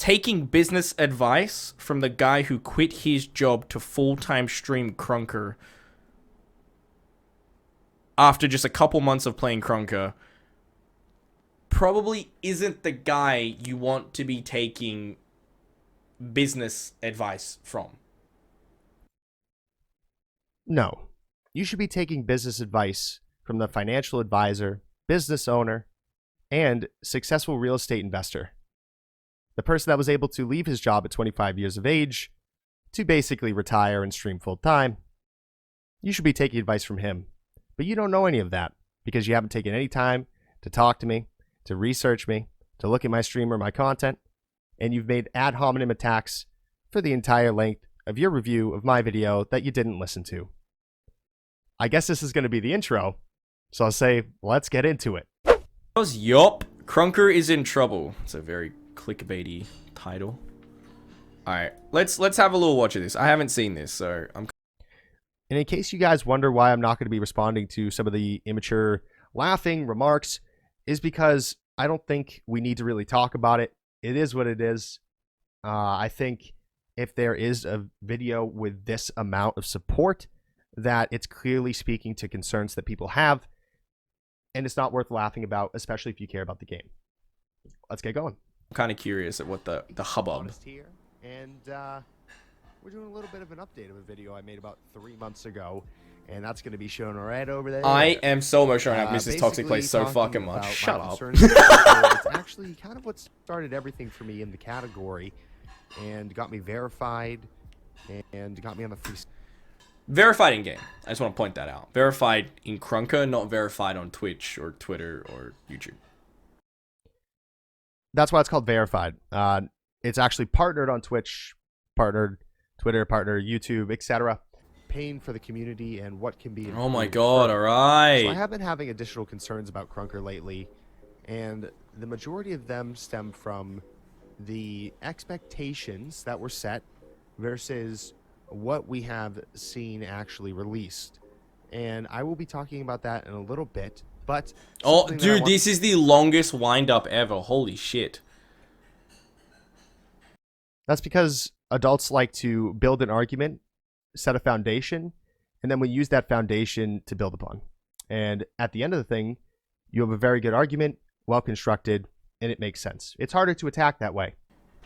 taking business advice from the guy who quit his job to full-time stream Krunker after just a couple months of playing Krunker probably isn't the guy you want to be taking business advice from. No. You should be taking business advice from the financial advisor, business owner, and successful real estate investor. The person that was able to leave his job at 25 years of age to basically retire and stream full time. You should be taking advice from him. But you don't know any of that because you haven't taken any time to talk to me, to research me, to look at my stream or my content, and you've made ad hominem attacks for the entire length of your review of my video that you didn't listen to. I guess this is going to be the intro, so I'll say, let's get into it. Yup, Krunker is in trouble. It's a very clickbaity title. Alright, let's have a little watch of this. I haven't seen this, so I'm... And in case you guys wonder why I'm not going to be responding to some of the immature laughing remarks, is because I don't think we need to really talk about it. It is what it is. I think if there is a video with this amount of support, that it's clearly speaking to concerns that people have, and it's not worth laughing about, especially if you care about the game. Let's get going. I'm kind of curious at what the hubbub. Here, and we're doing a little bit of an update of a video I made about 3 months ago, and that's going to be shown right over there. I am so emotional. I've missed this toxic place so fucking much. Shut up. It's actually kind of what started everything for me in the category, and got me verified, and got me on the free. Verified in game. I just want to point that out. Verified in Krunker, not verified on Twitch or Twitter or YouTube. That's why it's called verified. It's actually partnered on Twitch, partnered Twitter, partnered YouTube, etc. Paying for the community and what can be. Oh my god! All right. So I have been having additional concerns about Krunker lately, and the majority of them stem from the expectations that were set versus what we have seen actually released. And I will be talking about that in a little bit, but oh dude, this is the longest wind up ever. Holy shit. That's because adults like to build an argument, set a foundation, and then we use that foundation to build upon. And at the end of the thing, you have a very good argument, well constructed, and it makes sense. It's harder to attack that way.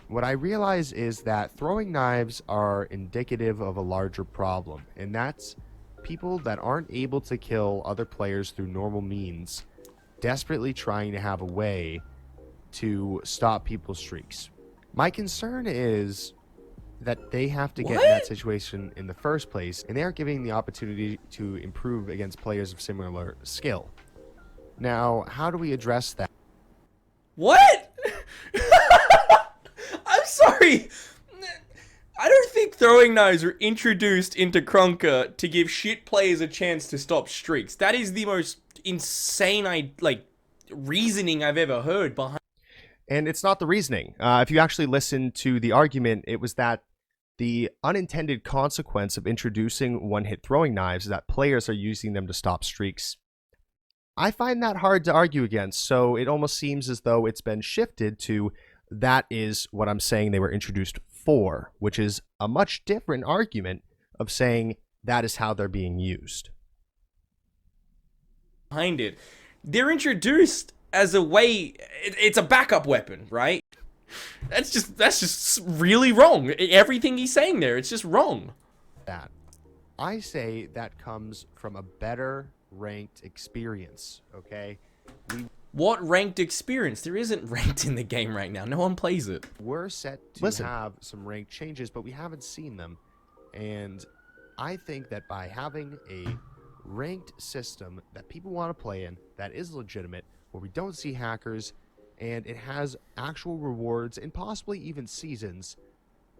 What I realize is that throwing knives are indicative of a larger problem, and that's people that aren't able to kill other players through normal means, desperately trying to have a way to stop people's streaks. My concern is that they have to get in that situation in the first place, and they aren't giving the opportunity to improve against players of similar skill. Now, how do we address that? What? I'm sorry. I don't think throwing knives were introduced into Krunker to give shit players a chance to stop streaks. That is the most insane reasoning I've ever heard behind. And it's not the reasoning. If you actually listen to the argument, it was that the unintended consequence of introducing one-hit throwing knives is that players are using them to stop streaks. I find that hard to argue against, so it almost seems as though it's been shifted to that is what I'm saying they were introduced for, which is a much different argument of saying that is how they're being used. Behind it, they're introduced as a way, it's a backup weapon, right? That's just really wrong. Everything he's saying there, it's just wrong. That I say that comes from a better ranked experience, okay? What ranked experience? There isn't ranked in the game right now. No one plays it. We're set to have some ranked changes, but we haven't seen them. And I think that by having a ranked system that people want to play in, that is legitimate, where we don't see hackers, and it has actual rewards and possibly even seasons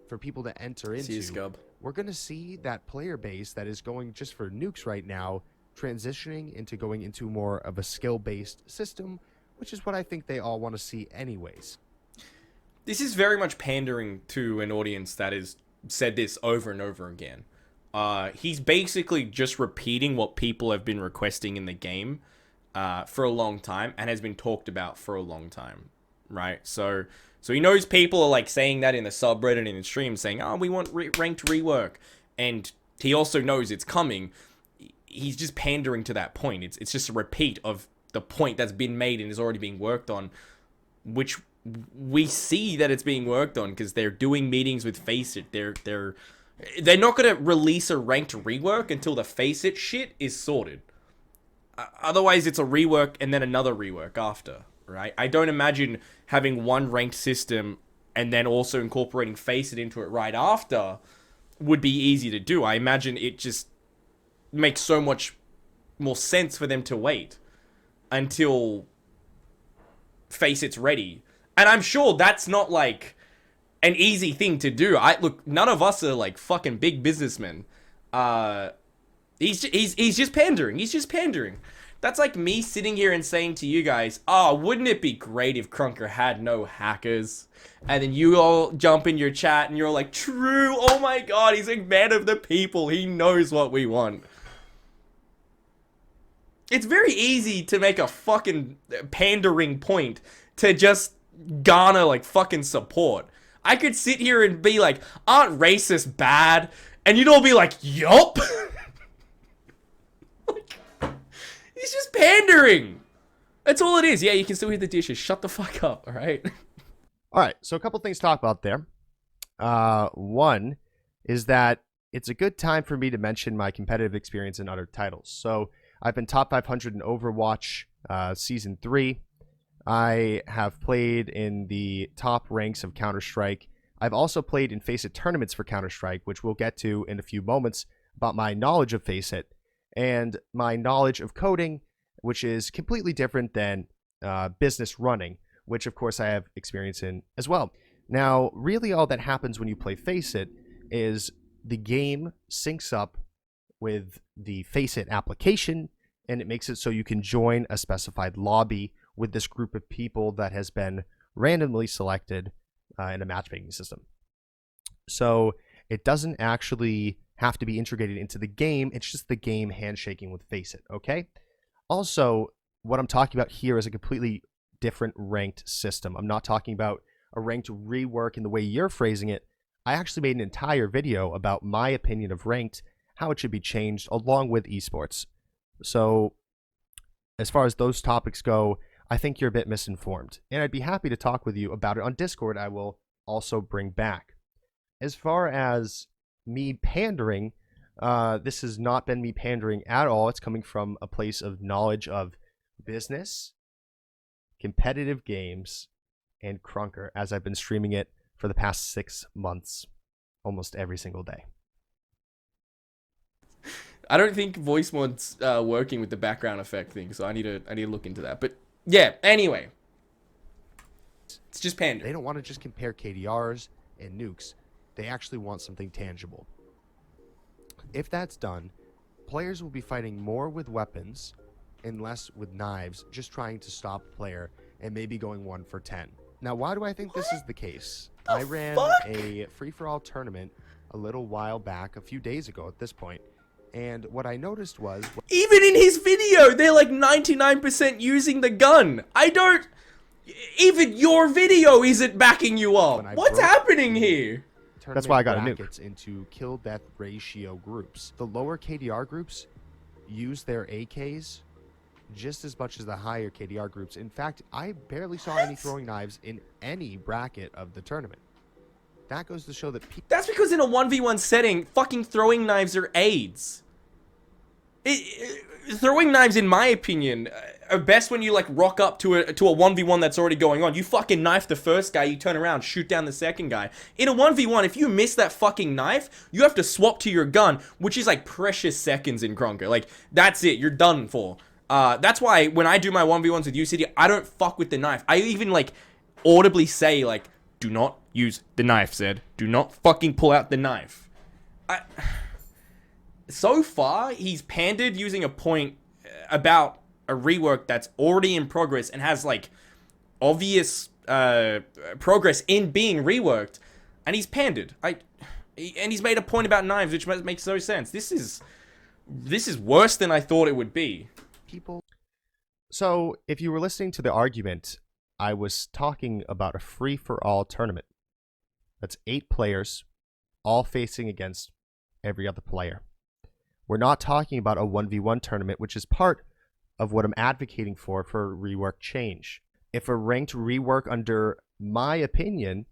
for people to enter into, we're going to see that player base that is going just for nukes right now transitioning into going into more of a skill-based system, which is what I think they all want to see anyways. This is very much pandering to an audience that has said this over and over again. He's basically just repeating what people have been requesting in the game for a long time and has been talked about for a long time, right? So So he knows people are like saying that in the subreddit and in the stream, saying, "Oh, we want ranked rework," and he also knows it's coming. He's just pandering to that point. It's just a repeat of the point that's been made and is already being worked on, which we see that it's being worked on because they're doing meetings with Faceit. They're not gonna release a ranked rework until the Faceit shit is sorted. Otherwise, it's a rework and then another rework after, right? I don't imagine having one ranked system and then also incorporating Faceit into it right after would be easy to do. I imagine it just makes so much more sense for them to wait until Faceit's ready. And I'm sure that's not like an easy thing to do. Look, none of us are like fucking big businessmen. He's just pandering. He's just pandering. That's like me sitting here and saying to you guys, "Oh, wouldn't it be great if Krunker had no hackers?" And then you all jump in your chat and you're like, "True. Oh my god, he's a man of the people. He knows what we want." It's very easy to make a fucking pandering point to just garner like fucking support. I could sit here and be like, "Aren't racists bad?" And you'd all be like, "Yup." He's just pandering. That's all it is. Yeah, you can still hear the dishes. Shut the fuck up, alright? Alright, so a couple things to talk about there. One is that it's a good time for me to mention my competitive experience in other titles. So I've been top 500 in Overwatch Season 3. I have played in the top ranks of Counter-Strike. I've also played in Faceit tournaments for Counter-Strike, which we'll get to in a few moments about my knowledge of Faceit and my knowledge of coding, which is completely different than business running, which of course I have experience in as well. Now, really all that happens when you play Faceit is the game syncs up with the Faceit application, and it makes it so you can join a specified lobby with this group of people that has been randomly selected in a matchmaking system. So it doesn't actually have to be integrated into the game. It's just the game handshaking with Faceit, okay? Also, what I'm talking about here is a completely different ranked system. I'm not talking about a ranked rework in the way you're phrasing it. I actually made an entire video about my opinion of ranked, how it should be changed, along with esports. So as far as those topics go, I think you're a bit misinformed, and I'd be happy to talk with you about it on Discord. I will also bring back. As far as me pandering, this has not been me pandering at all. It's coming from a place of knowledge of business, competitive games, and Krunker, as I've been streaming it for the past 6 months, almost every single day. I don't think voice mod's working with the background effect thing, so I need to look into that. But yeah, anyway, it's just pandering. They don't want to just compare KDRs and nukes. They actually want something tangible. If that's done, players will be fighting more with weapons and less with knives, just trying to stop a player and maybe going 1 for 10. Now, why do I think this is the case? I ran a free-for-all tournament a little while back, a few days ago at this point, and what I noticed was... Even in his video, they're like 99% using the gun. I don't... Even your video isn't backing you up. What's happening here? That's why I got a nuke. Into kill-death ratio groups. The lower KDR groups use their AKs just as much as the higher KDR groups. In fact, I barely saw any throwing knives in any bracket of the tournament. That goes to show that that's because in a 1v1 setting, fucking throwing knives are aids. Throwing knives, in my opinion, are best when you like rock up to a 1v1 that's already going on. You fucking knife the first guy, you turn around, shoot down the second guy. In a 1v1, if you miss that fucking knife, you have to swap to your gun, which is like precious seconds in Krunker. Like, that's it, you're done for. That's why when I do my 1v1s with UCD, I don't fuck with the knife. I even like audibly say like, do not use the knife, Zed. Do not fucking pull out the knife. So far, he's pandered using a point about a rework that's already in progress and has like obvious progress in being reworked, and he's pandered. And he's made a point about knives, which makes no sense. This is worse than I thought it would be. So if you were listening to the argument, I was talking about a free-for-all tournament. That's 8 players, all facing against every other player. We're not talking about a 1v1 tournament, which is part of what I'm advocating for rework change. If a ranked rework, under my opinion,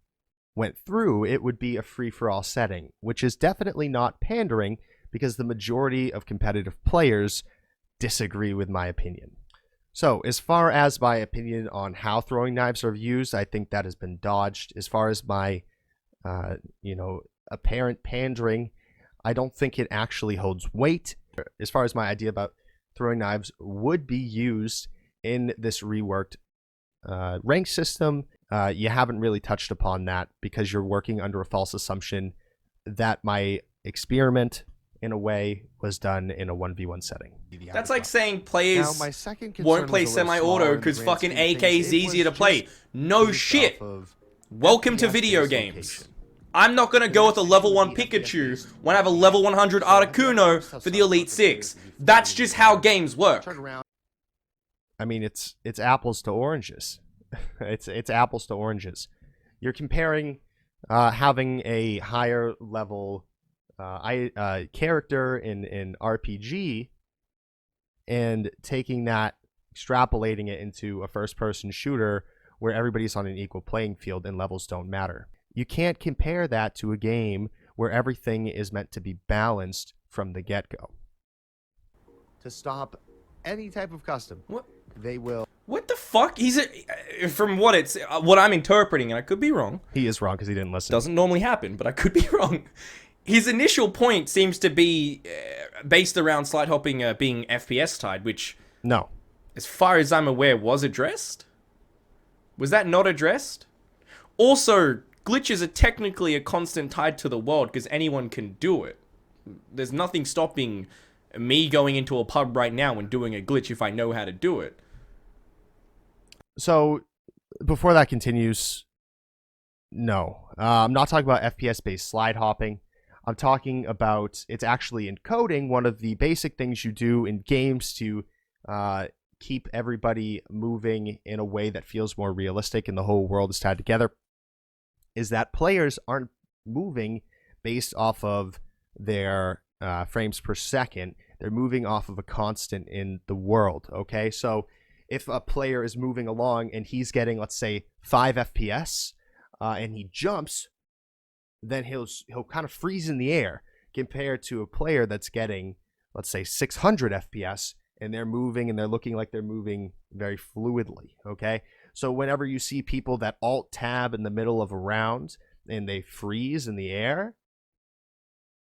went through, it would be a free-for-all setting, which is definitely not pandering because the majority of competitive players disagree with my opinion. So as far as my opinion on how throwing knives are used, I think that has been dodged. As far as my, apparent pandering, I don't think it actually holds weight. As far as my idea about throwing knives would be used in this reworked rank system, you haven't really touched upon that because you're working under a false assumption that my experiment, in a way, was done in a 1v1 setting. That's like saying players won't play semi-auto because fucking AK is easier to play. No shit. Welcome to video games. I'm not going to go with a level 1 Pikachu when I have a level 100 Articuno for the Elite 6. That's just how games work. I mean, it's apples to oranges. it's apples to oranges. You're comparing having a higher level character in RPG and taking that, extrapolating it into a first-person shooter where everybody's on an equal playing field and levels don't matter. You can't compare that to a game where everything is meant to be balanced from the get-go. To stop any type of custom, what? They will... What the fuck? From what I'm interpreting, and I could be wrong. He is wrong because he didn't listen. Doesn't normally happen, but I could be wrong. His initial point seems to be based around slide hopping being FPS tied, which... No. As far as I'm aware, was addressed? Was that not addressed? Also, glitches are technically a constant tied to the world because anyone can do it. There's nothing stopping me going into a pub right now and doing a glitch if I know how to do it. So, before that continues, no. I'm not talking about FPS-based slide hopping. I'm talking about it's actually encoding, one of the basic things you do in games to keep everybody moving in a way that feels more realistic and the whole world is tied together, is that players aren't moving based off of their frames per second. They're moving off of a constant in the world, okay? So if a player is moving along and he's getting, let's say, 5 FPS, and he jumps, then he'll kind of freeze in the air compared to a player that's getting, let's say, 600 FPS, and they're moving and they're looking like they're moving very fluidly, okay? So whenever you see people that alt-tab in the middle of a round and they freeze in the air,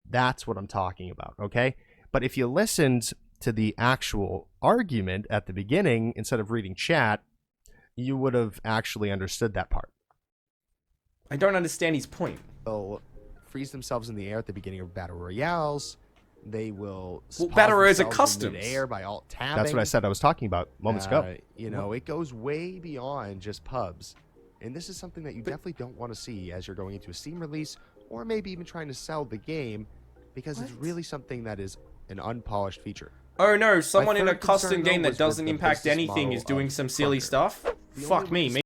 that's what I'm talking about, okay? But if you listened to the actual argument at the beginning instead of reading chat, you would have actually understood that part. I don't understand his point. They'll freeze themselves in the air at the beginning of battle royales. They will. Well, battle royales are customs. Air by alt tabbing. That's what I said. I was talking about moments ago. You know, it goes way beyond just pubs, and this is something that you definitely don't want to see as you're going into a Steam release, or maybe even trying to sell the game, because it's really something that is an unpolished feature. Oh no! Someone in a custom game that doesn't impact anything is doing some silly stuff. Fuck me.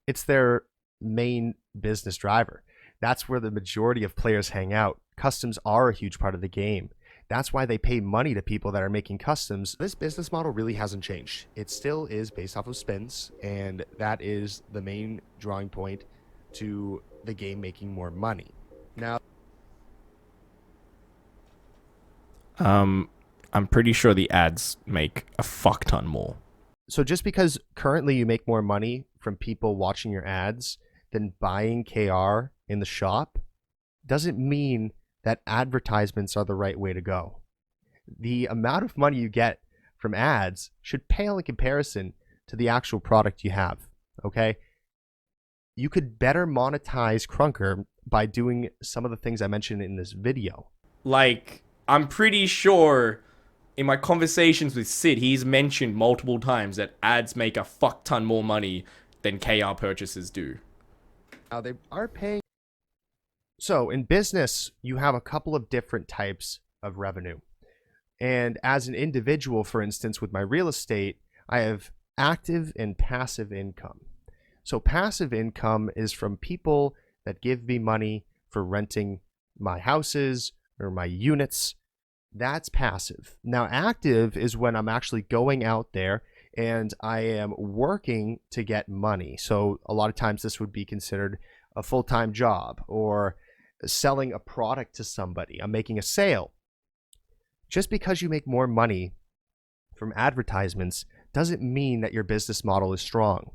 It's their main business driver. That's where the majority of players hang out. Customs are a huge part of the game. That's why they pay money to people that are making customs. This business model really hasn't changed. It still is based off of spins, and that is the main drawing point to the game making more money. Now, I'm pretty sure the ads make a fuck ton more. So just because currently you make more money from people watching your ads than buying KR in the shop doesn't mean that advertisements are the right way to go. The amount of money you get from ads should pale in comparison to the actual product you have, okay? You could better monetize Krunker by doing some of the things I mentioned in this video. Like, I'm pretty sure in my conversations with Sid, he's mentioned multiple times that ads make a fuck ton more money than KR purchases do. now they are paying. So in business, you have a couple of different types of revenue. And as an individual, for instance, with my real estate, I have active and passive income. So passive income is from people that give me money for renting my houses or my units. That's passive. Now, active is when I'm actually going out there and I am working to get money. So a lot of times this would be considered a full-time job or selling a product to somebody. I'm making a sale. Just because you make more money from advertisements doesn't mean that your business model is strong.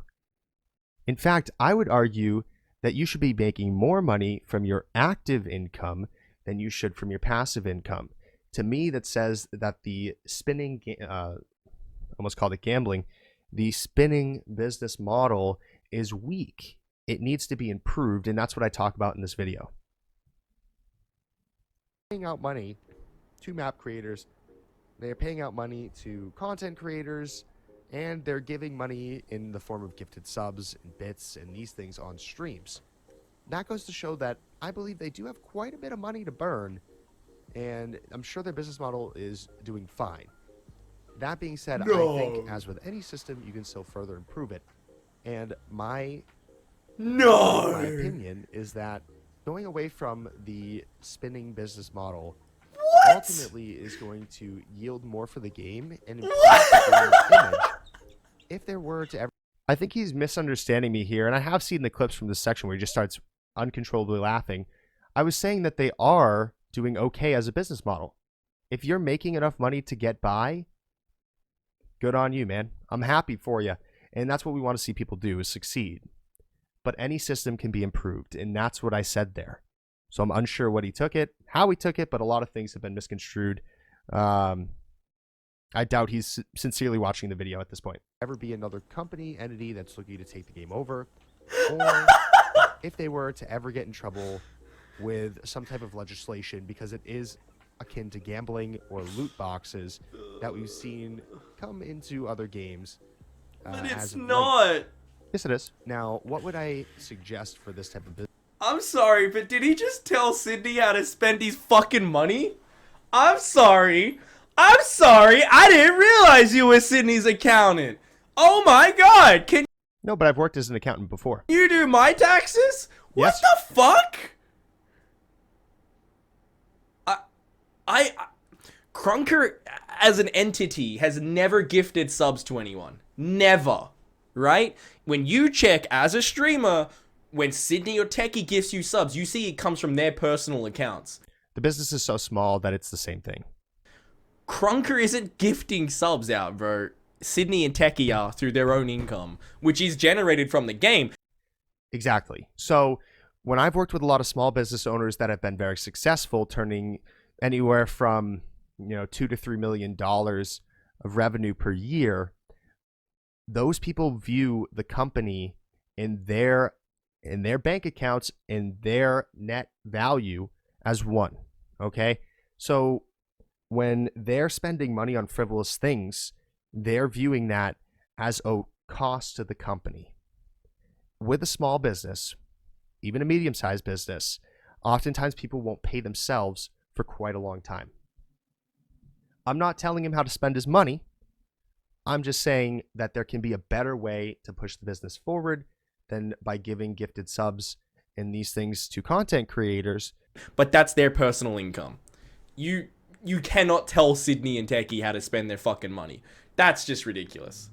In fact, I would argue that you should be making more money from your active income than you should from your passive income. To me, that says that the spinning, almost called it gambling, the spinning business model is weak. It needs to be improved, and that's what I talk about in this video. Paying out money to map creators, they're paying out money to content creators, and they're giving money in the form of gifted subs and bits and these things on streams. That goes to show that I believe they do have quite a bit of money to burn, and I'm sure their business model is doing fine. That being said, I think as with any system, you can still further improve it. And my opinion is that going away from the spinning business model ultimately is going to yield more for the game and improve the game's image if there were to ever... I think he's misunderstanding me here, and I have seen the clips from this section where he just starts uncontrollably laughing. I was saying that they are doing okay as a business model. If you're making enough money to get by, good on you, man. I'm happy for you. And that's what we want to see people do, is succeed. But any system can be improved, and that's what I said there. So I'm unsure what he took it, how he took it, but a lot of things have been misconstrued. I doubt he's sincerely watching the video at this point. Ever be another company, entity that's looking to take the game over, or if they were to ever get in trouble with some type of legislation, because it is akin to gambling or loot boxes that we've seen come into other games. But it's not. Yes, it is. Now, what would I suggest for this type of business? I'm sorry, but did he just tell Sidney how to spend his fucking money? I'm sorry. I didn't realize you were Sidney's accountant. Oh my god. Can No, but I've worked as an accountant before. you do my taxes? What Yes. the fuck? Krunker as an entity has never gifted subs to anyone. Never. Right? When you check as a streamer, when Sidney or Techie gifts you subs, you see it comes from their personal accounts. The business is so small that it's the same thing. Krunker isn't gifting subs out, bro. Sidney and Techie are through their own income, which is generated from the game. Exactly. So when I've worked with a lot of small business owners that have been very successful, turning anywhere from, $2 to $3 million of revenue per year, those people view the company in their bank accounts, in their net value as one. Okay? So when they're spending money on frivolous things, they're viewing that as a cost to the company. With a small business, even a medium-sized business, oftentimes people won't pay themselves for quite a long time. I'm not telling him how to spend his money. I'm just saying that there can be a better way to push the business forward than by giving gifted subs and these things to content creators. But that's their personal income. You cannot tell Sidney and Techie how to spend their fucking money. That's just ridiculous.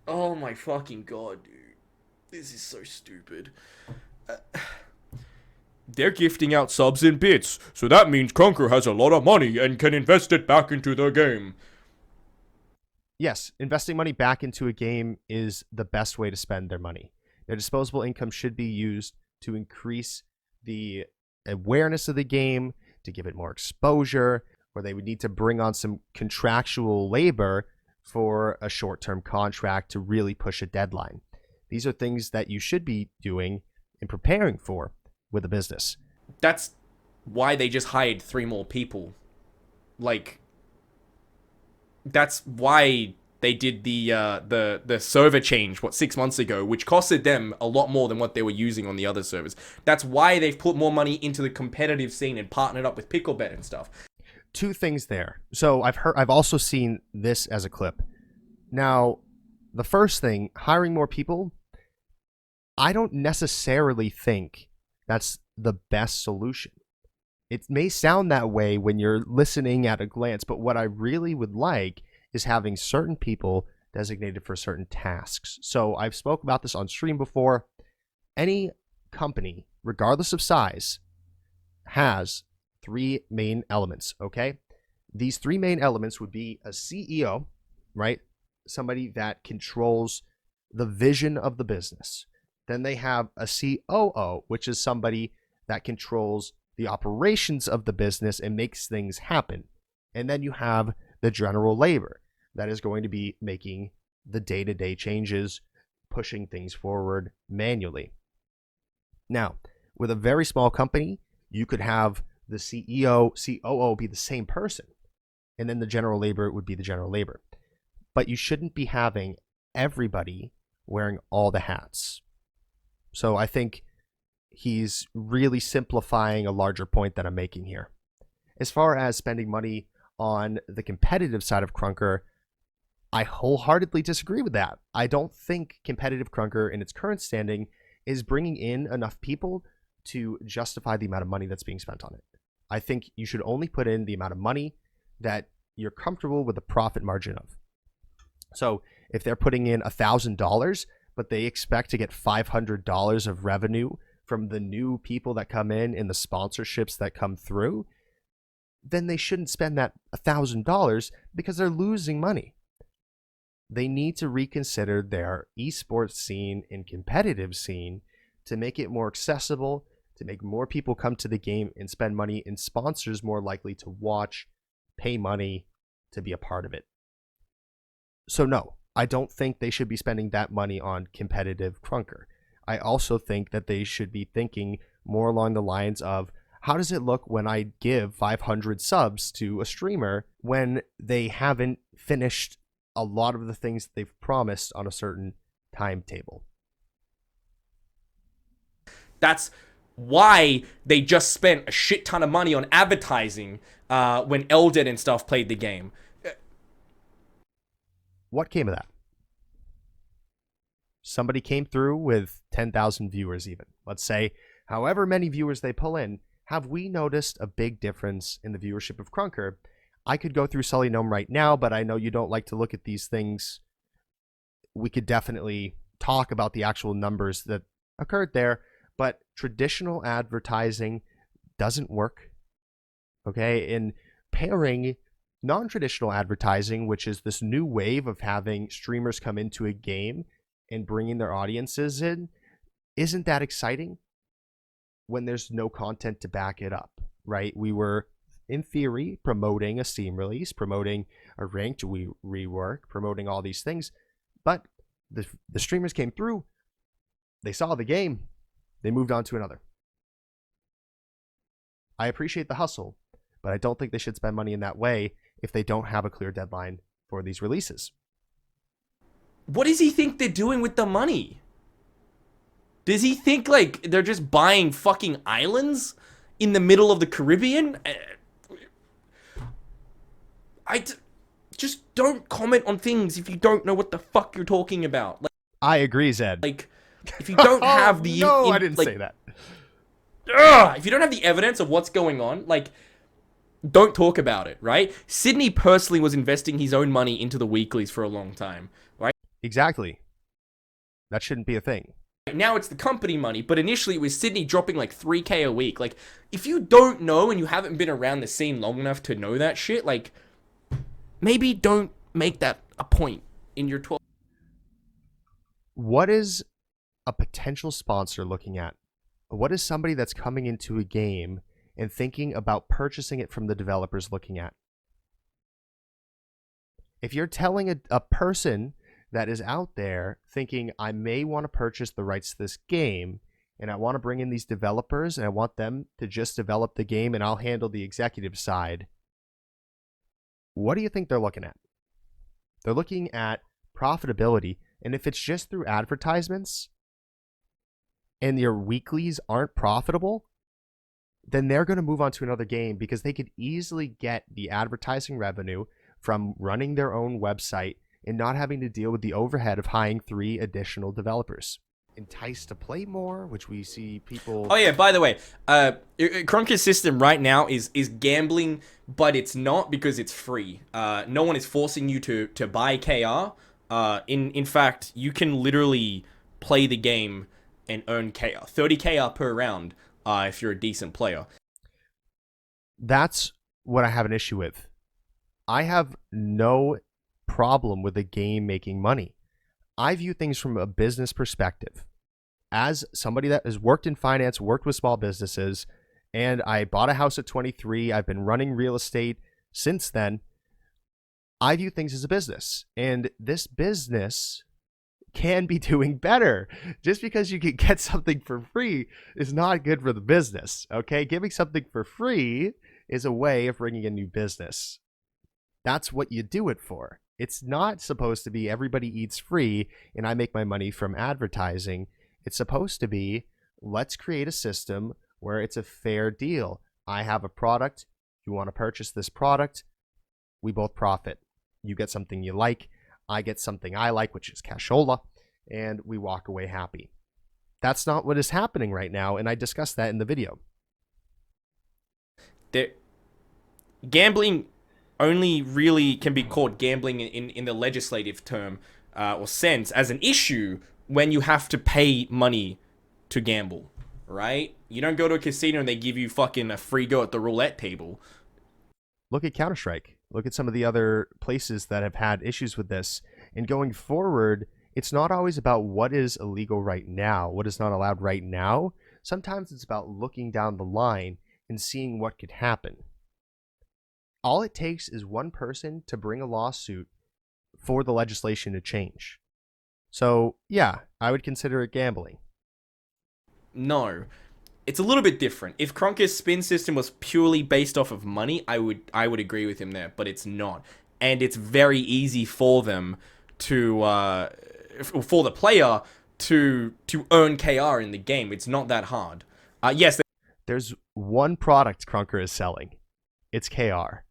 Oh my fucking god, dude. This is so stupid. They're gifting out subs in bits, so that means Krunker has a lot of money and can invest it back into the game. Yes, investing money back into a game is the best way to spend their money. Their disposable income should be used to increase the awareness of the game, to give it more exposure, or they would need to bring on some contractual labor for a short-term contract to really push a deadline. These are things that you should be doing and preparing for with a business. That's why they just hired 3 more people. That's why they did the server change 6 months ago, which costed them a lot more than what they were using on the other servers. That's why they've put more money into the competitive scene and partnered up with Picklebet and stuff. 2 things there. So I've also seen this as a clip. Now, the first thing, hiring more people, I don't necessarily think that's the best solution. It may sound that way when you're listening at a glance, but what I really would like is having certain people designated for certain tasks. So I've spoke about this on stream before. Any company, regardless of size, has 3 main elements, okay? These 3 main elements would be a CEO, right? Somebody that controls the vision of the business. Then they have a COO, which is somebody that controls the operations of the business and makes things happen. And then you have the general labor that is going to be making the day-to-day changes, pushing things forward manually. Now, with a very small company, you could have the CEO, COO be the same person, and then the general labor would be the general labor. But you shouldn't be having everybody wearing all the hats. So I think he's really simplifying a larger point that I'm making here. As far as spending money on the competitive side of Krunker, I wholeheartedly disagree with that. I don't think competitive Krunker in its current standing is bringing in enough people to justify the amount of money that's being spent on it. I think you should only put in the amount of money that you're comfortable with a profit margin of. So if they're putting in $1,000, but they expect to get $500 of revenue from the new people that come in and the sponsorships that come through, then they shouldn't spend that $1,000 because they're losing money. They need to reconsider their esports scene and competitive scene to make it more accessible, to make more people come to the game and spend money, and sponsors more likely to watch, pay money to be a part of it. So no, I don't think they should be spending that money on competitive Krunker. I also think that they should be thinking more along the lines of, how does it look when I give 500 subs to a streamer when they haven't finished a lot of the things they've promised on a certain timetable? That's why they just spent a shit ton of money on advertising when Elded and stuff played the game. What came of that? Somebody came through with 10,000 viewers even. Let's say, however many viewers they pull in, have we noticed a big difference in the viewership of Krunker? I could go through Sully Gnome right now, but I know you don't like to look at these things. We could definitely talk about the actual numbers that occurred there, but traditional advertising doesn't work. Okay, and pairing non-traditional advertising, which is this new wave of having streamers come into a game and bringing their audiences in, isn't that exciting when there's no content to back it up, right? We were, in theory, promoting a Steam release, promoting a ranked rework, promoting all these things, but the streamers came through, they saw the game, they moved on to another. I appreciate the hustle, but I don't think they should spend money in that way if they don't have a clear deadline for these releases. What does he think they're doing with the money? Does he think, like, they're just buying fucking islands in the middle of the Caribbean? Just don't comment on things if you don't know what the fuck you're talking about. Like, I agree, Zed. Like, if you don't have the... No, I didn't say that. If you don't have the evidence of what's going on, like, don't talk about it, right? Sidney personally was investing his own money into the weeklies for a long time, right? Exactly. That shouldn't be a thing. Now it's the company money, but initially it was Sidney dropping like 3K a week. Like, if you don't know and you haven't been around the scene long enough to know that shit, like, maybe don't make that a point in your 12. What is a potential sponsor looking at? What is somebody that's coming into a game and thinking about purchasing it from the developers looking at? If you're telling a person that is out there thinking, I may want to purchase the rights to this game, and I want to bring in these developers, and I want them to just develop the game, and I'll handle the executive side, what do you think they're looking at? They're looking at profitability, and if it's just through advertisements, and your weeklies aren't profitable, then they're going to move on to another game because they could easily get the advertising revenue from running their own website and not having to deal with the overhead of hiring 3 additional developers. Enticed to play more, which we see people. Oh yeah, by the way, Krunker's system right now is gambling, but it's not because it's free. No one is forcing you to buy KR. In fact, you can literally play the game and earn KR, 30 KR per round, if you're a decent player. That's what I have an issue with. I have no problem with the game making money. I view things from a business perspective. As somebody that has worked in finance, worked with small businesses, and I bought a house at 23, I've been running real estate since then. I view things as a business, and this business can be doing better. Just because you can get something for free is not good for the business, okay? Giving something for free is a way of bringing in new business. That's what you do it for. It's not supposed to be everybody eats free and I make my money from advertising. It's supposed to be, let's create a system where it's a fair deal. I have a product. You want to purchase this product. We both profit. You get something you like. I get something I like, which is cashola, and we walk away happy. That's not what is happening right now, and I discussed that in the video. Gambling only really can be called gambling in the legislative term or sense as an issue when you have to pay money to gamble, right? You don't go to a casino and they give you fucking a free go at the roulette table. Look at Counter-Strike. Look at some of the other places that have had issues with this. And going forward, it's not always about what is illegal right now, what is not allowed right now. Sometimes it's about looking down the line and seeing what could happen. All it takes is one person to bring a lawsuit for the legislation to change. So, yeah, I would consider it gambling. No. It's a little bit different. If Krunker's spin system was purely based off of money, I would agree with him there, but it's not. And it's very easy for them to for the player to earn KR in the game. It's not that hard. Yes, there's one product Krunker is selling. It's KR.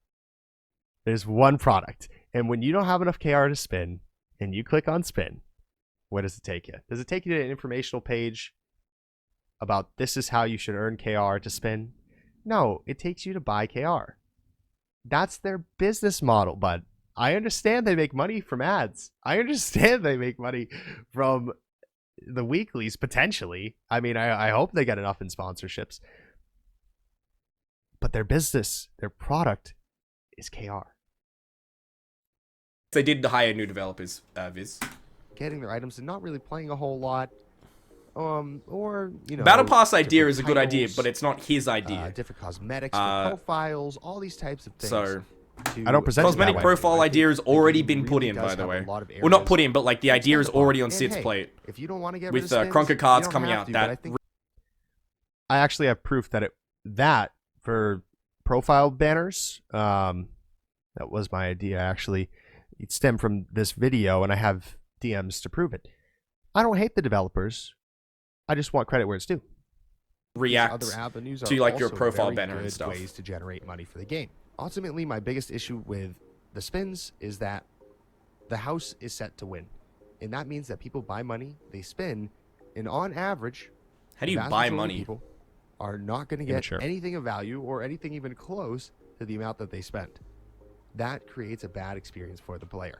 There's one product. And when you don't have enough KR to spin and you click on spin, where does it take you? Does it take you to an informational page about this is how you should earn KR to spin? No, it takes you to buy KR. That's their business model, bud. I understand they make money from ads. I understand they make money from the weeklies, potentially. I mean, I hope they get enough in sponsorships. But their business, their product is KR. They did hire new developers, Viz. Getting their items and not really playing a whole lot. Or, you know, Battle Pass idea is a good idea, but it's not his idea. Different cosmetics, profiles, all these types of things. So, I don't present cosmetic profile idea has already been put in, by the way. Well, not put in, but like the idea is already on Sid's plate. If you don't want to get with Krunker cards coming out, I actually have proof that that for profile banners, that was my idea actually. It stemmed from this video, and I have DMs to prove it. I don't hate the developers. I just want credit where it's due. React other avenues to are like your also profile very banner and good stuff. Ways to generate money for the game. Ultimately, my biggest issue with the spins is that the house is set to win, and that means that people buy money, they spin, and on average, how do you buy money? People are not going to get anything of value or anything even close to the amount that they spent. That creates a bad experience for the player.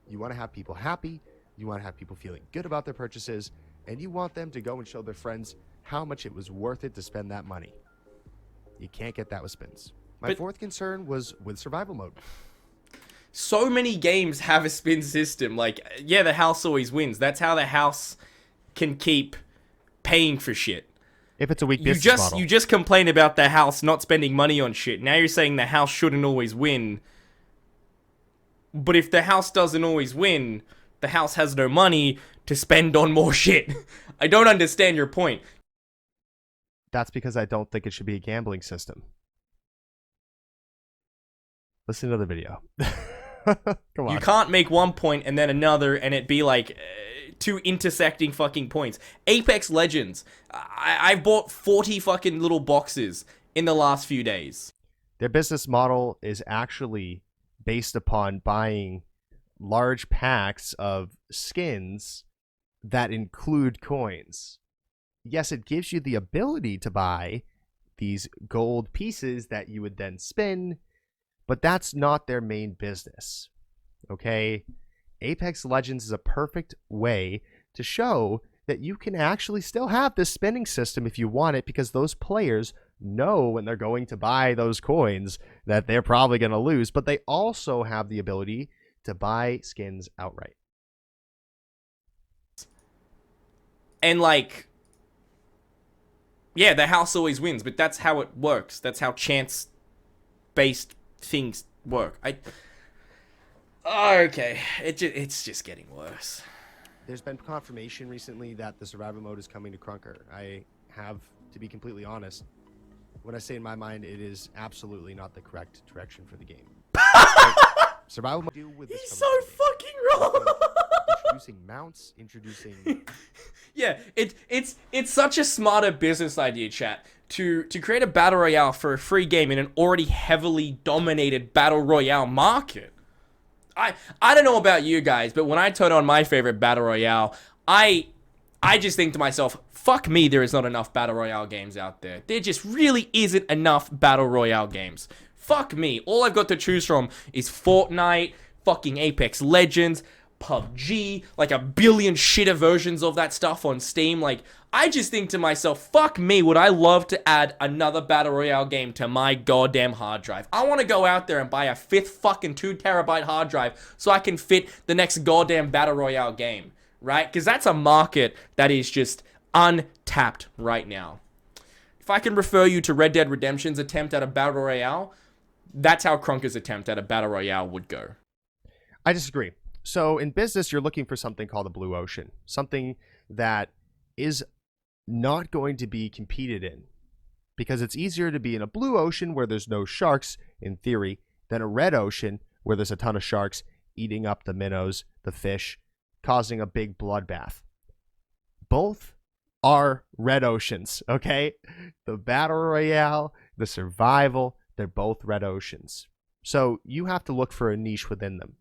You want to have people happy, you want to have people feeling good about their purchases, and you want them to go and show their friends how much it was worth it to spend that money. You can't get that with spins. My fourth concern was with survival mode. So many games have a spin system. Like, yeah, the house always wins. That's how the house can keep paying for shit. If it's a weak business model. You just complain about the house not spending money on shit. Now you're saying the house shouldn't always win. But if the house doesn't always win, the house has no money to spend on more shit. I don't understand your point. That's because I don't think it should be a gambling system. Listen to the video. Come on. You can't make one point and then another and it be like two intersecting fucking points. Apex Legends. I've bought 40 fucking little boxes in the last few days. Their business model is actually based upon buying large packs of skins that include coins. Yes, it gives you the ability to buy these gold pieces that you would then spin, but that's not their main business. Okay? Apex Legends is a perfect way to show that you can actually still have this spinning system if you want it, because those players know when they're going to buy those coins that they're probably going to lose, but they also have the ability to buy skins outright. And like, yeah, the house always wins, but that's how it works. That's how chance-based things work. Okay, it's just getting worse. There's been confirmation recently that the survival mode is coming to Krunker. I have to be completely honest. When I say in my mind, it is absolutely not the correct direction for the game. Survival mode. He's so fucking wrong. Introducing mounts, introducing. Yeah, it's such a smarter business idea, chat, to create a battle royale for a free game in an already heavily dominated battle royale market. I don't know about you guys, but when I turn on my favorite battle royale, I just think to myself, fuck me, there is not enough battle royale games out there. There just really isn't enough battle royale games. Fuck me. All I've got to choose from is Fortnite, fucking Apex Legends, PUBG, like a billion shitter versions of that stuff on Steam. Like, I just think to myself, fuck me, would I love to add another Battle Royale game to my goddamn hard drive. I want to go out there and buy a 5th fucking 2 terabyte hard drive so I can fit the next goddamn Battle Royale game, right? Because that's a market that is just untapped right now. If I can refer you to Red Dead Redemption's attempt at a Battle Royale, that's how Krunker's attempt at a Battle Royale would go. I disagree. So in business, you're looking for something called a blue ocean, something that is not going to be competed in, because it's easier to be in a blue ocean where there's no sharks, in theory, than a red ocean where there's a ton of sharks eating up the minnows, the fish, causing a big bloodbath. Both are red oceans, okay? The battle royale, the survival, they're both red oceans. So you have to look for a niche within them.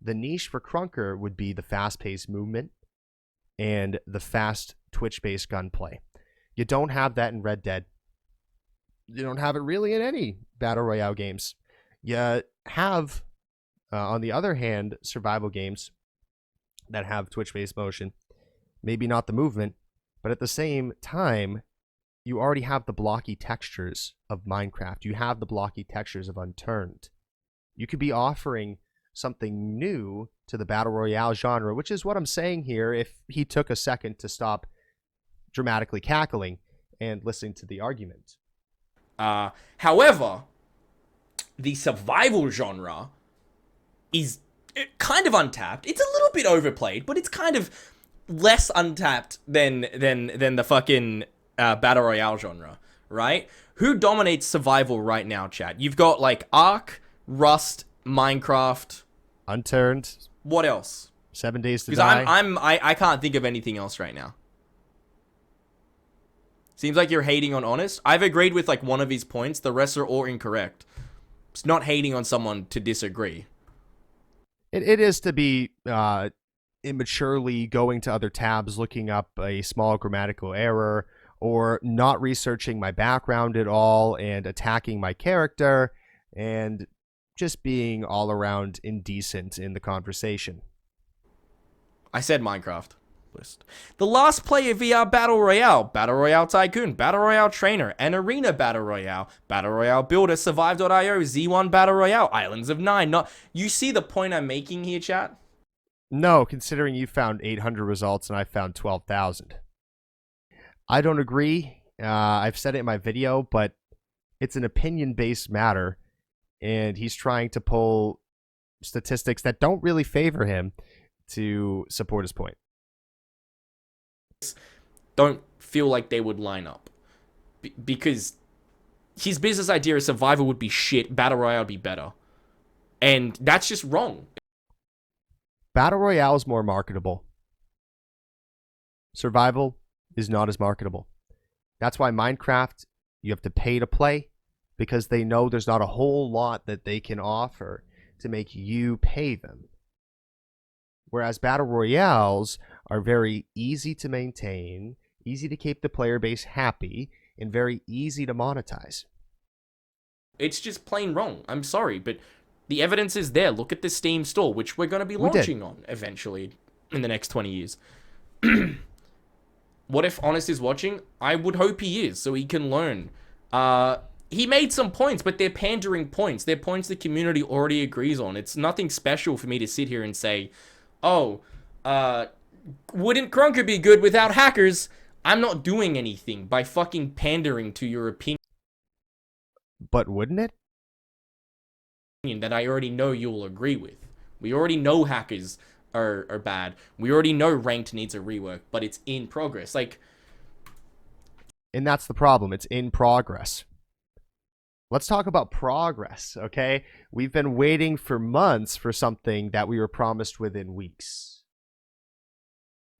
The niche for Krunker would be the fast-paced movement and the fast Twitch-based gunplay. You don't have that in Red Dead. You don't have it really in any Battle Royale games. You have, on the other hand, survival games that have Twitch-based motion. Maybe not the movement, but at the same time, you already have the blocky textures of Minecraft. You have the blocky textures of Unturned. You could be offering something new to the Battle Royale genre, which is what I'm saying here if he took a second to stop dramatically cackling and listening to the argument. However, the survival genre is kind of untapped. It's a little bit overplayed, but it's kind of less untapped than the fucking Battle Royale genre, right? Who dominates survival right now, chat? You've got like Ark, Rust, Minecraft, Unturned. What else? 7 Days to Die. Because I can't think of anything else right now. Seems like you're hating on Honest. I've agreed with like one of his points. The rest are all incorrect. It's not hating on someone to disagree. It is to be immaturely going to other tabs, looking up a small grammatical error, or not researching my background at all and attacking my character, and just being all around indecent in the conversation. I said Minecraft. List. The last player VR Battle Royale, Battle Royale Tycoon, Battle Royale Trainer, and Arena Battle Royale, Battle Royale Builder, Survive.io, Z1 Battle Royale, Islands of Nine. Not, you see the point I'm making here, chat? No, considering you found 800 results and I found 12,000. I don't agree. I've said it in my video, but it's an opinion-based matter, and he's trying to pull statistics that don't really favor him to support his point. Don't feel like they would line up. Because his business idea is survival would be shit, Battle Royale would be better. And that's just wrong. Battle Royale is more marketable. Survival is not as marketable. That's why Minecraft, you have to pay to play. because they know there's not a whole lot that they can offer to make you pay them. Whereas battle royales are very easy to maintain, easy to keep the player base happy, and very easy to monetize. It's just plain wrong. I'm sorry, but the evidence is there. Look at the Steam store, which we're going to be launching on eventually in the next 20 years. What if Honest is watching? I would hope he is, so he can learn. He made some points, but they're pandering points. They're points the community already agrees on. It's nothing special for me to sit here and say, oh, wouldn't Krunker be good without hackers? I'm not doing anything by fucking pandering to your opinion. But wouldn't it? That I already know you'll agree with. We already know hackers are bad. We already know Ranked needs a rework, but it's in progress. Like, and that's the problem. It's in progress. Let's talk about progress, okay? We've been waiting for months for something that we were promised within weeks.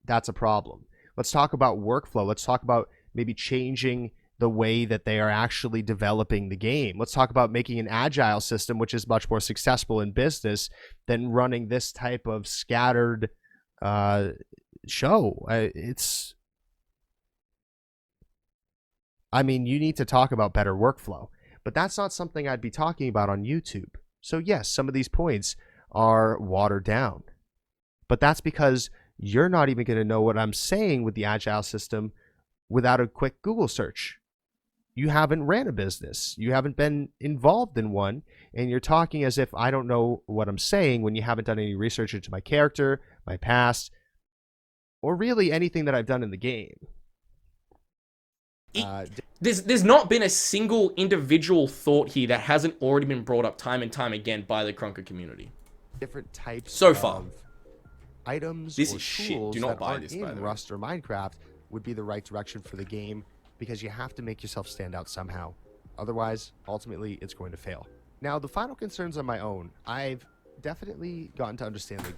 That's a problem. Let's talk about workflow. Let's talk about maybe changing the way that they are actually developing the game. Let's talk about making an agile system, which is much more successful in business than running this type of scattered show. I mean, you need to talk about better workflow, but that's not something I'd be talking about on YouTube. So yes, some of these points are watered down, but that's because you're not even going to know what I'm saying with the agile system without a quick Google search. You haven't ran a business. You haven't been involved in one, and you're talking as if I don't know what I'm saying when you haven't done any research into my character, my past, or really anything that I've done in the game. There's not been a single individual thought here that hasn't already been brought up time and time again by the Krunker community. Different types so far. Of items this or is shit. tools Do not that buy aren't this, by in the way. Rust or Minecraft would be the right direction for the game, because you have to make yourself stand out somehow. Otherwise, ultimately, it's going to fail. Now, the final concerns on my own, I've definitely gotten to understand the...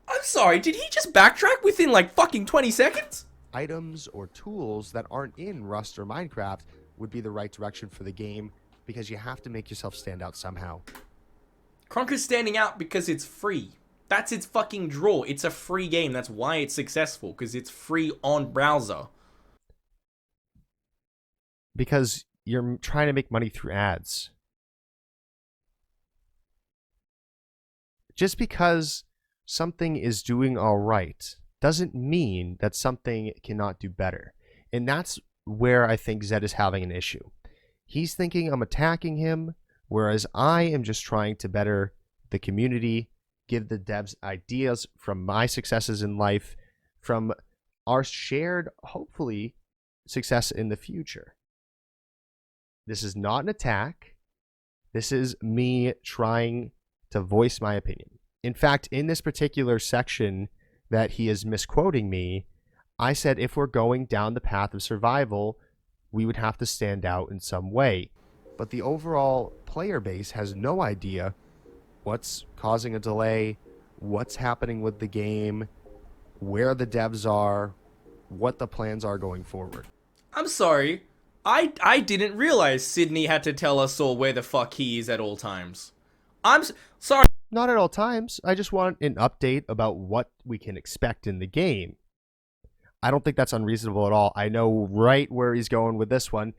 I'm sorry, did he just backtrack within like fucking 20 seconds? Items or tools that aren't in Rust or Minecraft would be the right direction for the game, because you have to make yourself stand out somehow. Krunker's standing out because it's free. That's its fucking draw. It's a free game. That's why it's successful, because it's free on browser. Because you're trying to make money through ads. Just because something is doing all right doesn't mean that something cannot do better. And that's where I think Zed is having an issue. He's thinking I'm attacking him, whereas I am just trying to better the community, give the devs ideas from my successes in life, from our shared, hopefully, success in the future. This is not an attack. This is me trying to voice my opinion. In fact, in this particular section that he is misquoting me, I said if we're going down the path of survival, we would have to stand out in some way. But the overall player base has no idea what's causing a delay, what's happening with the game, where the devs are, what the plans are going forward. I'm sorry. I didn't realize Sidney had to tell us all where the fuck he is at all times. I'm sorry. Not at all times. I just want an update about what we can expect in the game. I don't think that's unreasonable at all. I know right where he's going with this one.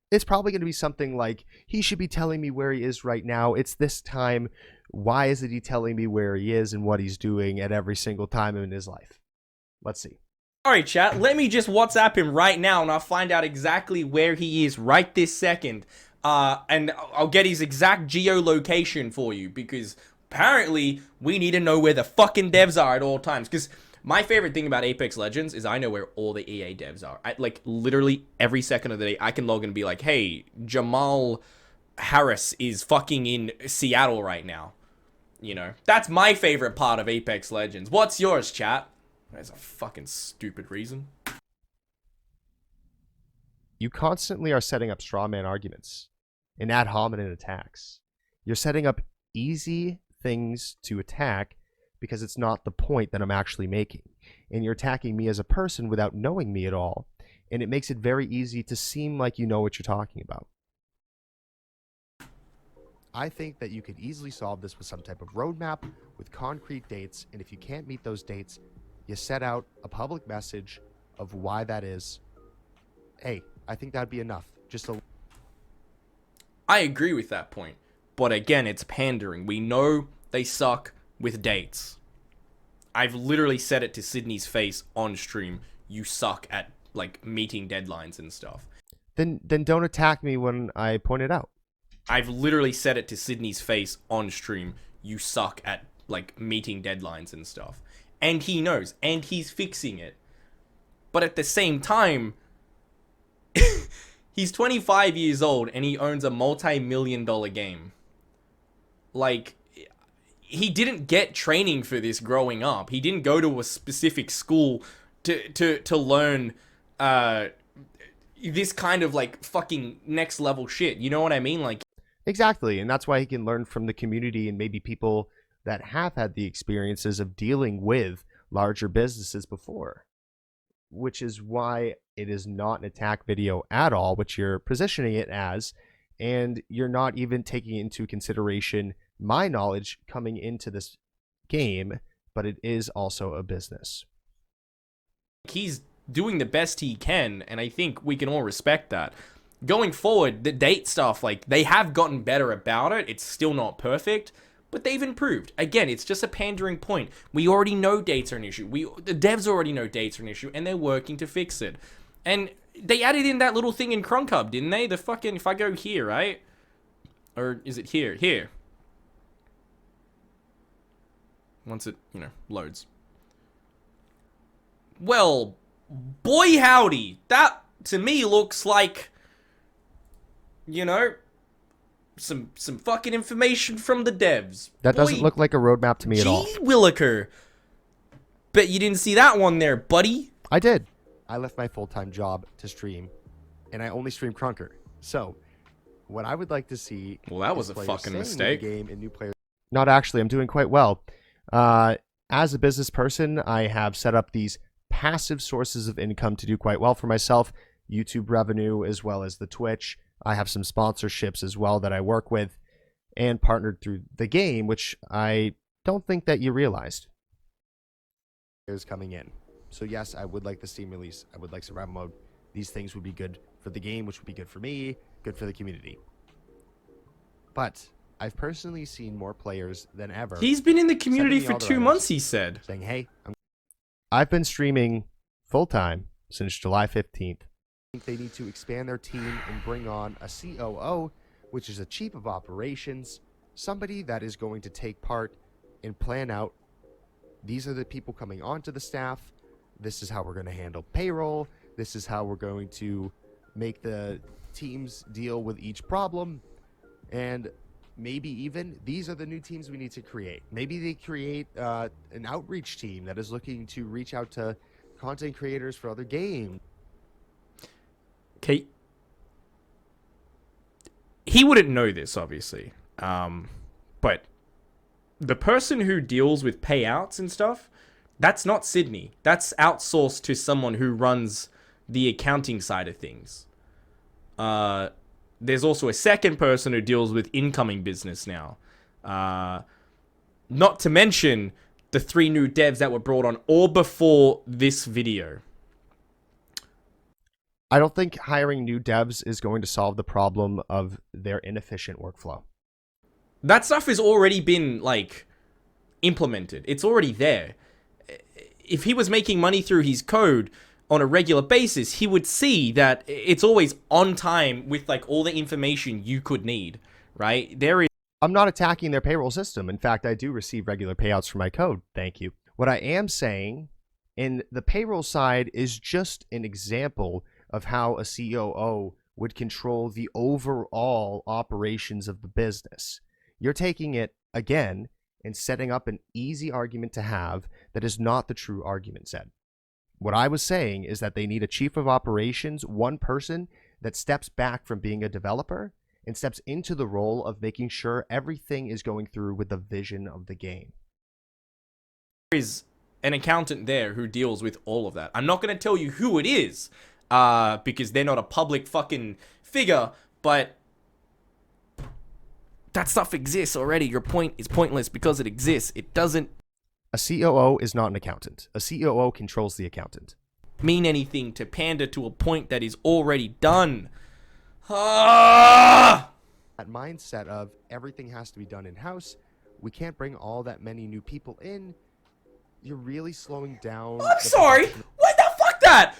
It's probably going to be something like, he should be telling me where he is right now. It's this time. Why isn't he telling me where he is and what he's doing at every single time in his life? Let's see. Alright, chat. Let me just WhatsApp him right now and I'll find out exactly where he is right this second. And I'll get his exact geolocation for you, because apparently we need to know where the fucking devs are at all times. Because my favorite thing about Apex Legends is I know where all the EA devs are. Like, literally every second of the day, I can log in and be like, hey, Jamal Harris is fucking in Seattle right now. You know, that's my favorite part of Apex Legends. What's yours, chat? That's a fucking stupid reason. You constantly are setting up strawman arguments and ad hominem attacks. You're setting up easy things to attack because it's not the point that I'm actually making. And you're attacking me as a person without knowing me at all. and it makes it very easy to seem like you know what you're talking about. I think that you could easily solve this with some type of roadmap with concrete dates, and if you can't meet those dates, you set out a public message of why that is. Hey, I think that'd be enough. I agree with that point. But again, it's pandering. We know they suck with dates. I've literally said it to Sidney's face on stream. You suck at, like, meeting deadlines and stuff. Then don't attack me when I point it out. I've literally said it to Sidney's face on stream. You suck at, like, meeting deadlines and stuff. And he knows. And he's fixing it. But at the same time, he's 25 years old and he owns a multi-million-dollar game. Like, he didn't get training for this growing up. He didn't go to a specific school to learn this kind of, like, fucking next level shit. You know what I mean? Like, exactly, and that's why he can learn from the community and maybe people that have had the experiences of dealing with larger businesses before, which is why it is not an attack video at all, which you're positioning it as, and you're not even taking into consideration my knowledge coming into this game, but it is also a business. he's doing the best he can, and I think we can all respect that. Going forward, the date stuff, like, they have gotten better about it. It's still not perfect, but they've improved. Again, it's just a pandering point. We already know dates are an issue. The devs already know dates are an issue, and they're working to fix it. And they added in that little thing in Krunker, didn't they? The fucking, if I go here, right? Or is it here? Here. Once it, you know, loads. Well, boy howdy. That, to me, looks like, you know, some fucking information from the devs. That doesn't look like a roadmap to me at all. Gee Williker. Bet you didn't see that one there, buddy. I did. I left my full-time job to stream, and I only stream Krunker. So, what I would like to see... Well, that was is a players fucking staying in the mistake. game and new players... Not actually. I'm doing quite well. As a business person, I have set up these passive sources of income to do quite well for myself. YouTube revenue as well as the Twitch. I have some sponsorships as well that I work with and partnered through the game, which I don't think that you realized. coming in. So yes, I would like the Steam release. I would like survival mode. These things would be good for the game, which would be good for me, good for the community. But I've personally seen more players than ever. He's been in the community sending me for all 2 their months, items, he said. saying, hey, I've been streaming full-time since July 15th. I think they need to expand their team and bring on a COO, which is a chief of operations, somebody that is going to take part and plan out, these are the people coming onto the staff, this is how we're going to handle payroll, this is how we're going to make the teams deal with each problem, and maybe even these are the new teams we need to create. Maybe they create an outreach team that is looking to reach out to content creators for other games. Okay. He wouldn't know this, obviously. But the person who deals with payouts and stuff, that's not Sidney. That's outsourced to someone who runs the accounting side of things. There's also a second person who deals with incoming business now. Not to mention the 3 new devs that were brought on all before this video. I don't think hiring new devs is going to solve the problem of their inefficient workflow. That stuff has already been, like, implemented. It's already there. If he was making money through his code on a regular basis, he would see that it's always on time with, like, all the information you could need, right? I'm not attacking their payroll system. In fact, I do receive regular payouts for my code. Thank you. What I am saying, in the payroll side, is just an example of how a COO would control the overall operations of the business. You're taking it, again, and setting up an easy argument to have that is not the true argument set. What I was saying is that they need a chief of operations, one person that steps back from being a developer and steps into the role of making sure everything is going through with the vision of the game. There is an accountant there who deals with all of that. I'm not going to tell you who it is, because they're not a public fucking figure, but that stuff exists already. Your point is pointless because it exists. It doesn't A COO is not an accountant. A COO controls the accountant. mean anything to pander to a point that is already done. Ah! That mindset of everything has to be done in-house, we can't bring all that many new people in, you're really slowing down. I'm sorry. What the fuck that?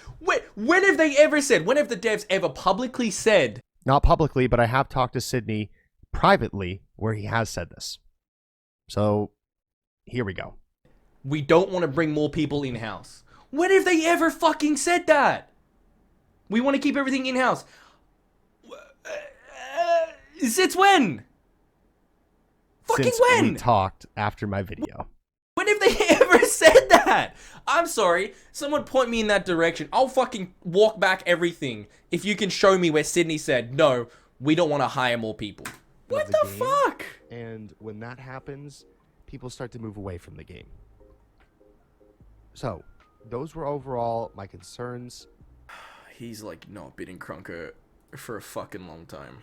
When have they ever said, when have the devs ever publicly said, Not publicly, but I have talked to Sidney privately where he has said this. So, here we go. we don't want to bring more people in-house? When have they ever fucking said that? We want to keep everything in-house. Since when? Fucking Since when? we talked after my video. When have they ever said that? I'm sorry. Someone point me in that direction. I'll fucking walk back everything if you can show me where Sidney said, no, we don't want to hire more people. What the game, fuck? And when that happens, people start to move away from the game. So, those were overall my concerns. He's like not been in Krunker for a fucking long time.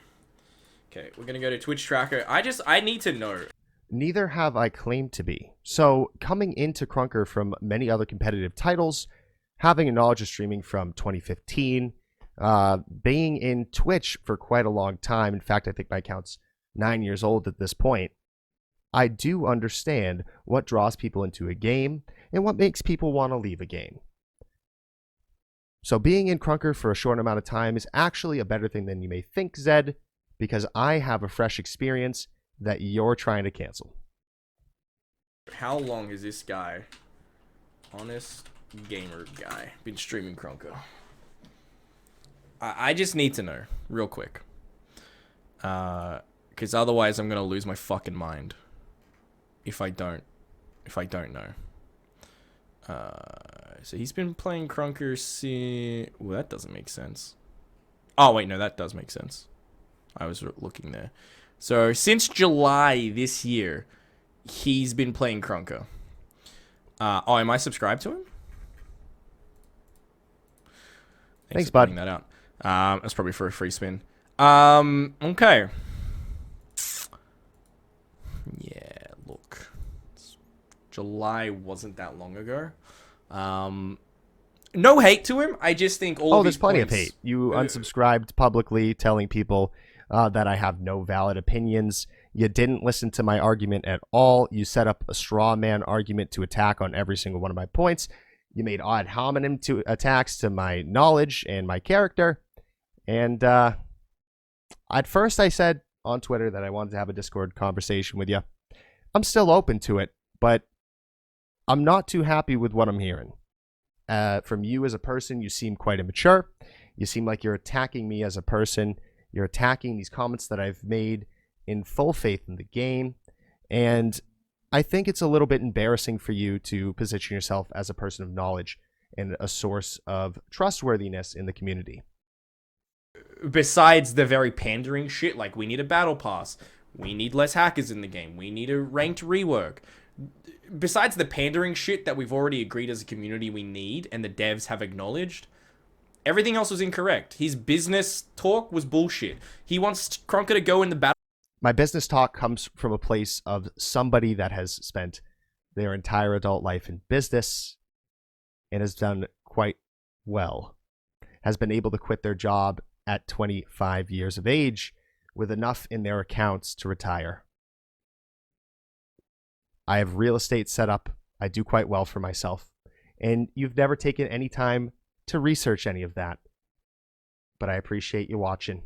Okay, we're gonna go to Twitch tracker. I need to know. Neither have I claimed to be. So, coming into Krunker from many other competitive titles, having a knowledge of streaming from 2015, being in Twitch for quite a long time, in fact, I think my account's 9 years old at this point, I do understand what draws people into a game and what makes people want to leave a game. So being in Krunker for a short amount of time is actually a better thing than you may think, Zed, because I have a fresh experience that you're trying to cancel. How long has this guy, honest gamer guy, been streaming Krunker? I just need to know real quick. Because otherwise I'm gonna lose my fucking mind if I don't know. So he's been playing Krunker since... Well, that doesn't make sense. Oh, wait, no, that does make sense. I was looking there. So since July this year, he's been playing Krunker. Oh, am I subscribed to him? Thanks, for bud. pointing that out. That's probably for a free spin. Okay. Yeah, look. July wasn't that long ago. No hate to him. I just think all of there's his plenty of points- hate. You unsubscribed publicly telling people that I have no valid opinions. You didn't listen to my argument at all. You set up a straw man argument to attack on every single one of my points. You made odd hominem to attacks to my knowledge and my character. And at first I said on Twitter that I wanted to have a Discord conversation with you. I'm still open to it, but I'm not too happy with what I'm hearing. From you as a person, you seem quite immature. You seem like you're attacking me as a person. You're attacking these comments that I've made in full faith in the game. And I think it's a little bit embarrassing for you to position yourself as a person of knowledge and a source of trustworthiness in the community. Besides the very pandering shit, like we need a battle pass, we need less hackers in the game, we need a ranked rework. Besides the pandering shit that we've already agreed as a community we need and the devs have acknowledged, everything else was incorrect. His business talk was bullshit. He wants Krunker to go in the battle. My business talk comes from a place of somebody that has spent their entire adult life in business and has done quite well. Has been able to quit their job at 25 years of age with enough in their accounts to retire. I have real estate set up. I do quite well for myself. And you've never taken any time to research any of that. But I appreciate you watching.